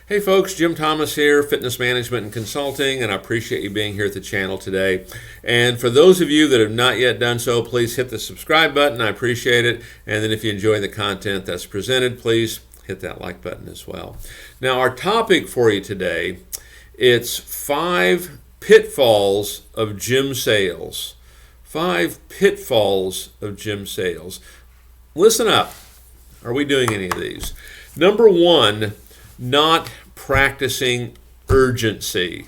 Hey folks, Jim Thomas here, Fitness Management and Consulting, and I appreciate you being here at the channel today. And for those of you that have not yet done so, please hit the subscribe button. I appreciate it. And then if you enjoy the content that's presented, please hit that like button as well. Now our topic for you today, it's 5 pitfalls of gym sales. 5 pitfalls of gym sales. Listen up. Are we doing any of these? Number 1, not practicing urgency.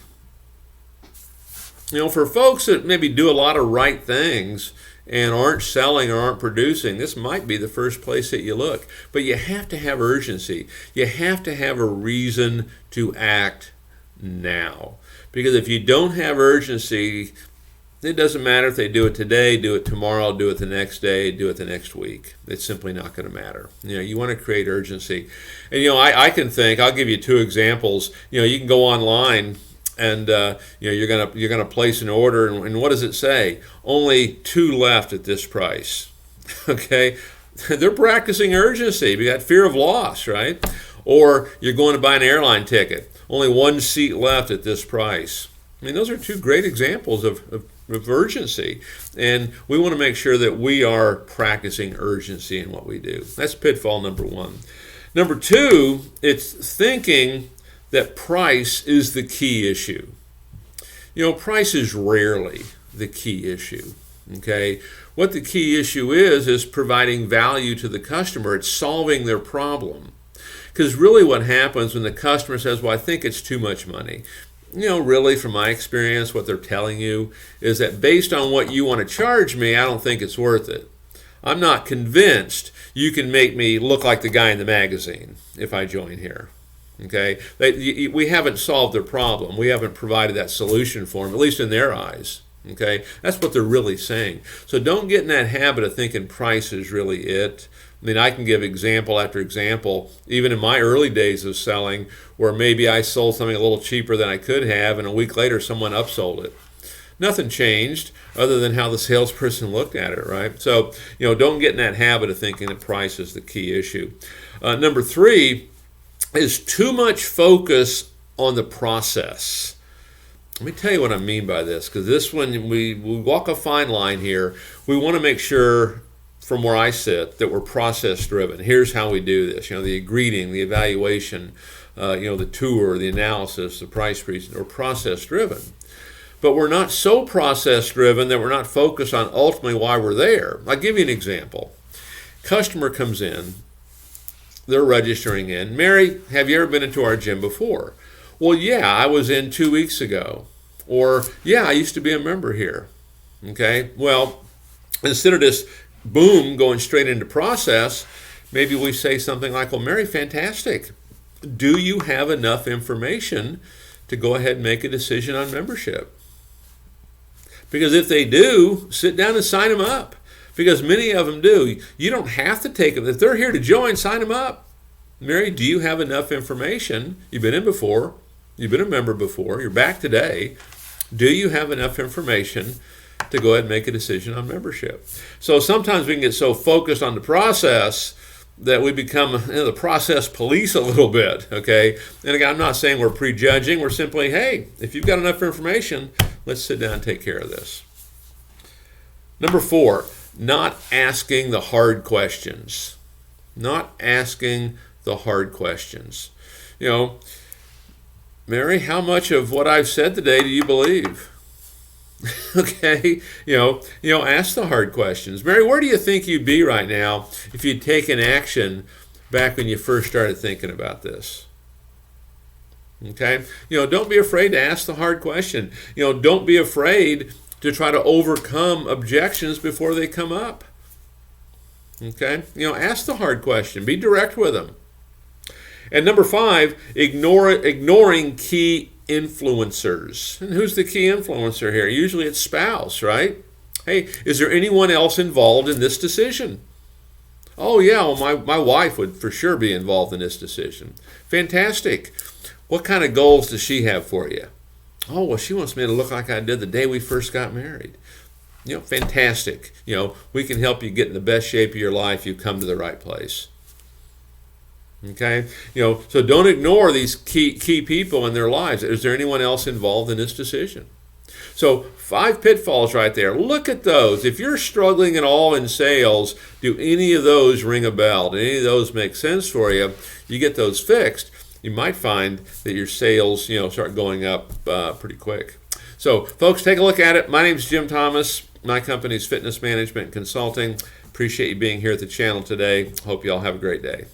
You know, for folks that maybe do a lot of right things and aren't selling or aren't producing, this might be the first place that you look. But you have to have urgency. You have to have a reason to act now. Because if you don't have urgency, it doesn't matter if they do it today, do it tomorrow, do it the next day, do it the next week. It's simply not going to matter. You know, you want to create urgency. And, you know, I can think, I'll give you 2 examples. You know, you can go online and, you know, you're gonna place an order, and what does it say? Only 2 left at this price. Okay? They're practicing urgency. We got fear of loss, right? Or you're going to buy an airline ticket. Only 1 seat left at this price. I mean, those are 2 great examples of urgency, and we want to make sure that we are practicing urgency in what we do. That's pitfall number 1. Number 2, it's thinking that price is the key issue. You know, price is rarely the key issue. Okay, what the key issue is providing value to the customer. It's solving their problem. Because really what happens when the customer says, well, I think it's too much money. You know, really, from my experience, what they're telling you is that based on what you want to charge me, I don't think it's worth it. I'm not convinced you can make me look like the guy in the magazine if I join here. Okay? We haven't solved their problem. We haven't provided that solution for them, at least in their eyes. Okay? That's what they're really saying. So don't get in that habit of thinking price is really it. I mean, I can give example after example, even in my early days of selling, where maybe I sold something a little cheaper than I could have, and a week later someone upsold it. Nothing changed other than how the salesperson looked at it, right? So, you know, don't get in that habit of thinking that price is the key issue. Number 3 is too much focus on the process. Let me tell you what I mean by this, because this one, we walk a fine line here. We want to make sure, from where I sit, that we're process driven. Here's how we do this. You know, the greeting, the evaluation, you know, the tour, the analysis, the price presentation, we're process driven. But we're not so process driven that we're not focused on ultimately why we're there. I'll give you an example. Customer comes in, they're registering in. Mary, have you ever been into our gym before? Well, yeah, I was in 2 weeks ago. Or, yeah, I used to be a member here. Okay, well, instead of this boom, going straight into process, maybe we say something like, well, Mary, fantastic. Do you have enough information to go ahead and make a decision on membership? Because if they do, sit down and sign them up. Because many of them do. You don't have to take them. If they're here to join, sign them up. Mary, do you have enough information? You've been in before. You've been a member before. You're back today. Do you have enough information to go ahead and make a decision on membership? So sometimes we can get so focused on the process that we become, you know, the process police a little bit, okay? And again, I'm not saying we're prejudging. We're simply, hey, if you've got enough information, let's sit down and take care of this. Number 4, not asking the hard questions. Not asking the hard questions. You know, Mary, how much of what I've said today do you believe? Okay, you know, ask the hard questions. Mary, where do you think you'd be right now if you'd taken action back when you first started thinking about this? Okay, you know, don't be afraid to ask the hard question. You know, don't be afraid to try to overcome objections before they come up. Okay, you know, ask the hard question. Be direct with them. And number 5, ignoring key influencers. And who's the key influencer here? Usually it's spouse, right? Hey, is there anyone else involved in this decision? Oh yeah, well my wife would for sure be involved in this decision. Fantastic. What kind of goals does she have for you? Oh, well, she wants me to look like I did the day we first got married. You know, fantastic. You know, we can help you get in the best shape of your life. You've come to the right place. Okay, so don't ignore these key people in their lives. Is there anyone else involved in this decision? So 5 pitfalls right there. Look at those. If you're struggling at all in sales, do any of those ring a bell? Do any of those make sense for you? You get those fixed, you might find that your sales, start going up pretty quick. So folks, take a look at it. My name is Jim Thomas. My company is Fitness Management Consulting. Appreciate you being here at the channel today. Hope you all have a great day.